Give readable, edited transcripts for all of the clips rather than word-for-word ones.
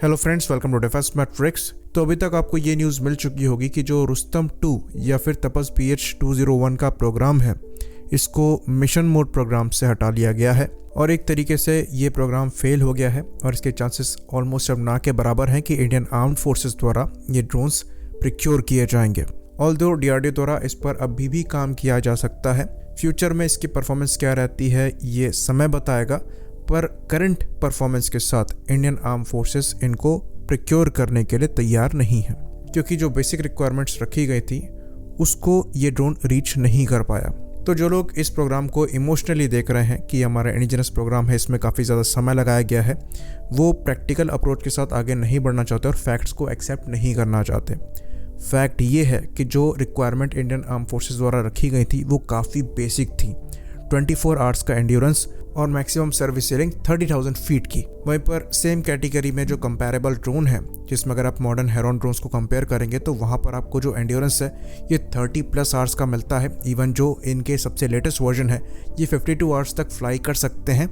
Hello friends, welcome to defence matrix. तो अभी तक आपको ये न्यूज़ मिल चुकी होगी कि जो रुस्तम 2 या फिर तपस PH-201 का प्रोग्राम है, इसको मिशन मोड प्रोग्राम से हटा लिया गया है और एक तरीके से ये प्रोग्राम फेल हो गया है और इसके चांसेस ऑलमोस्ट अब ना के बराबर हैं कि इंडियन आर्म्ड फोर्सेस द्वारा ये ड्रोन्स प्रिक्योर किए जाएंगे। ऑल्दो DRDO द्वारा इस पर अभी भी काम किया जा सकता है। फ्यूचर में इसकी परफॉर्मेंस क्या रहती है ये समय बताएगा, पर करंट परफॉर्मेंस के साथ इंडियन आर्म फोर्सेस इनको प्रिक्योर करने के लिए तैयार नहीं है, क्योंकि जो बेसिक रिक्वायरमेंट्स रखी गई थी उसको ये ड्रोन रीच नहीं कर पाया। तो जो लोग इस प्रोग्राम को इमोशनली देख रहे हैं कि हमारा इंडिजिनस प्रोग्राम है, इसमें काफ़ी ज़्यादा समय लगाया गया है, वो प्रैक्टिकल अप्रोच के साथ आगे नहीं बढ़ना चाहते और फैक्ट्स को एक्सेप्ट नहीं करना चाहते। फैक्ट ये है कि जो रिक्वायरमेंट इंडियन आर्म फोर्सेस द्वारा रखी गई थी वो काफ़ी बेसिक थी। 24 आवर्स का एंड्योरेंस और मैक्सिमम सर्विस सीलिंग 30,000 फीट की। वहीं पर सेम कैटेगरी में जो कंपैरेबल ड्रोन है, जिसमें अगर आप मॉडर्न हेरॉन ड्रोन्स को कंपेयर करेंगे तो वहाँ पर आपको जो एंड्योरेंस है ये 30+ आवर्स का मिलता है। इवन जो इनके सबसे लेटेस्ट वर्जन है ये 52 आवर्स तक फ्लाई कर सकते हैं।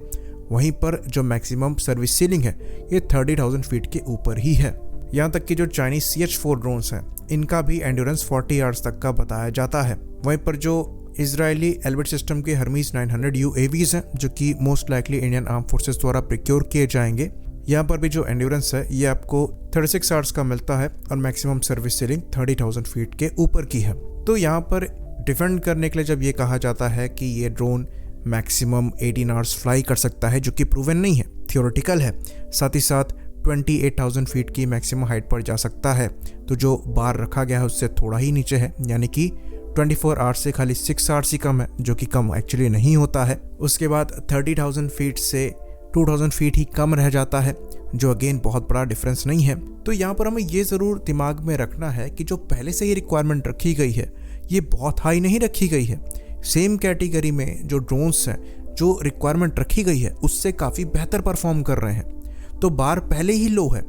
वहीं पर जो मैक्सिमम सर्विस सीलिंग है ये 30,000 फीट के ऊपर ही है। यहाँ तक कि जो चाइनीज CH-4 ड्रोन्स हैं इनका भी एंड्योरेंस 40 आवर्स तक का बताया जाता है। वहीं पर जो इजरायली एल्बिट सिस्टम के हर्मीज 900 UAVs हैं, जो कि most likely Indian arm forces द्वारा प्रिक्योर किए जाएंगे, यहाँ पर भी जो एंड्योरेंस है ये आपको 36 आवर्स का मिलता है और मैक्सिमम सर्विस सीलिंग 30,000 फीट के ऊपर की है। तो यहाँ पर डिफेंड करने के लिए जब ये कहा जाता है कि ये ड्रोन मैक्सिमम 18 आवर्स फ्लाई कर सकता है, जो कि प्रूवन नहीं है, थियोरेटिकल है, साथ ही साथ 28,000 फीट की मैक्सिमम हाइट पर जा सकता है, तो जो बार रखा गया है उससे थोड़ा ही नीचे है, यानी कि 24 आवर्स से खाली 6 आवर्स ही कम है, जो कि कम एक्चुअली नहीं होता है। उसके बाद 30,000 फीट से 2,000 फीट ही कम रह जाता है, जो अगेन बहुत बड़ा डिफरेंस नहीं है। तो यहाँ पर हमें ये ज़रूर दिमाग में रखना है कि जो पहले से ही रिक्वायरमेंट रखी गई है ये बहुत हाई नहीं रखी गई है। सेम कैटेगरी में जो ड्रोन्स हैं, जो रिक्वायरमेंट रखी गई है उससे काफ़ी बेहतर परफॉर्म कर रहे हैं। तो बार पहले ही लो है,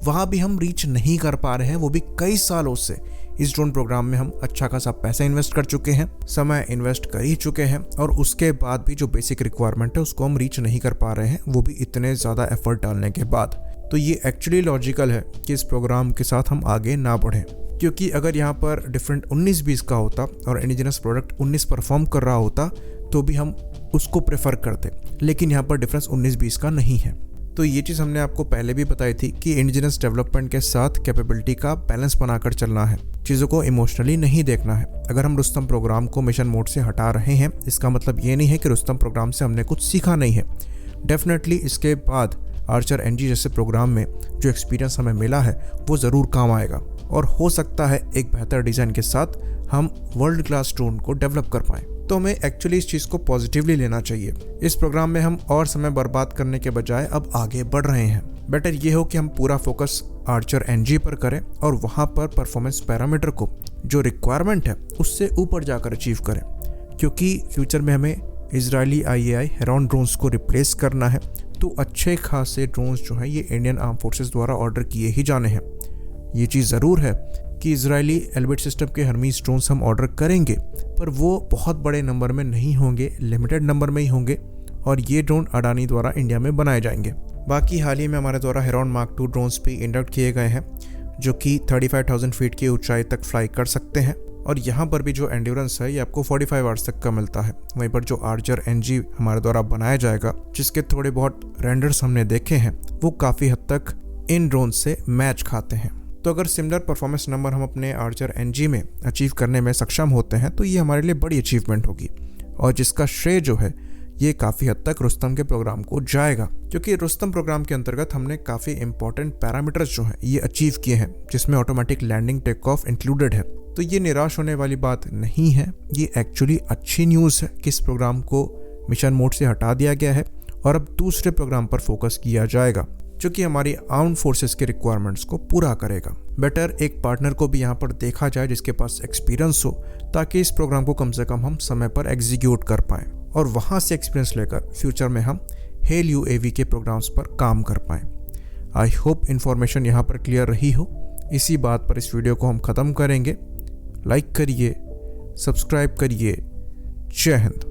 वहाँ भी हम रीच नहीं कर पा रहे हैं, वो भी कई सालों से। इस ड्रोन प्रोग्राम में हम अच्छा खासा पैसा इन्वेस्ट कर चुके हैं, समय इन्वेस्ट कर ही चुके हैं, और उसके बाद भी जो बेसिक रिक्वायरमेंट है उसको हम रीच नहीं कर पा रहे हैं, वो भी इतने ज़्यादा एफर्ट डालने के बाद। तो ये एक्चुअली लॉजिकल है कि इस प्रोग्राम के साथ हम आगे ना बढ़ें, क्योंकि अगर यहाँ पर डिफरेंट 19-20 का होता और इंडिजिनस प्रोडक्ट 19 परफॉर्म कर रहा होता तो भी हम उसको प्रेफर करते, लेकिन यहाँ पर डिफरेंस 19-20 का नहीं है। तो ये चीज़ हमने आपको पहले भी बताई थी कि इंडिजिनस डेवलपमेंट के साथ कैपेबिलिटी का बैलेंस बनाकर चलना है, चीज़ों को इमोशनली नहीं देखना है। अगर हम रुस्तम प्रोग्राम को मिशन मोड से हटा रहे हैं, इसका मतलब ये नहीं है कि रुस्तम प्रोग्राम से हमने कुछ सीखा नहीं है। डेफिनेटली इसके बाद आर्चर NG जैसे प्रोग्राम में जो एक्सपीरियंस हमें मिला है वो ज़रूर काम आएगा, और हो सकता है एक बेहतर डिज़ाइन के साथ हम वर्ल्ड क्लास ड्रोन को डेवलप कर पाएँ। तो हमें एक्चुअली इस चीज़ को पॉजिटिवली लेना चाहिए। इस प्रोग्राम में हम और समय बर्बाद करने के बजाय अब आगे बढ़ रहे हैं। बेटर ये हो कि हम पूरा फोकस आर्चर NG पर करें और वहाँ पर परफॉर्मेंस पैरामीटर को जो रिक्वायरमेंट है उससे ऊपर जाकर अचीव करें, क्योंकि फ्यूचर में हमें इजरायली IAI हेरॉन ड्रोन्स को रिप्लेस करना है। तो अच्छे खासे ड्रोन्स जो हैं ये इंडियन आर्म फोर्सेस द्वारा ऑर्डर किए ही जाने हैं। ये चीज़ ज़रूर है कि इजरायली एल्बिट सिस्टम के हर्मीज ड्रोन्स हम ऑर्डर करेंगे, पर वो बहुत बड़े नंबर में नहीं होंगे, लिमिटेड नंबर में ही होंगे, और ये ड्रोन अडानी द्वारा इंडिया में बनाए जाएंगे। बाकी हाल ही में हमारे द्वारा हेरॉन Mark II ड्रोन्स भी इंडक्ट किए गए हैं, जो कि 35,000 फीट की ऊंचाई तक फ्लाई कर सकते हैं, और यहाँ पर भी जो एंड्योरेंस है ये आपको 45 आवर्स तक का मिलता है। वहीं पर जो आर्चर NG हमारे द्वारा बनाया जाएगा, जिसके थोड़े बहुत रेंडर्स हमने देखे हैं, वो काफ़ी हद तक इन ड्रोन से मैच खाते हैं। तो अगर सिमिलर परफॉर्मेंस नंबर हम अपने आर्चर NG में अचीव करने में सक्षम होते हैं तो ये हमारे लिए बड़ी अचीवमेंट होगी, और जिसका श्रेय जो है ये काफ़ी हद तक रुस्तम के प्रोग्राम को जाएगा, क्योंकि रुस्तम प्रोग्राम के अंतर्गत हमने काफ़ी इंपॉर्टेंट पैरामीटर्स जो हैं ये अचीव किए हैं, जिसमें automatic landing take off included है। तो ये निराश होने वाली बात नहीं है, ये एक्चुअली अच्छी न्यूज़ है कि इस प्रोग्राम को मिशन मोड से हटा दिया गया है और अब दूसरे प्रोग्राम पर फोकस किया जाएगा, जो कि हमारी आर्म्ड फोर्सेस के रिक्वायरमेंट्स को पूरा करेगा। बेटर एक पार्टनर को भी यहाँ पर देखा जाए जिसके पास एक्सपीरियंस हो, ताकि इस प्रोग्राम को कम से कम हम समय पर एग्जीक्यूट कर पाएँ और वहाँ से एक्सपीरियंस लेकर फ्यूचर में हम हेल UAV के प्रोग्राम्स पर काम कर पाएँ। आई होप इन्फॉर्मेशन यहाँ पर क्लियर रही हो। इसी बात पर इस वीडियो को हम ख़त्म करेंगे। लाइक करिए, सब्सक्राइब करिए। जय हिंद।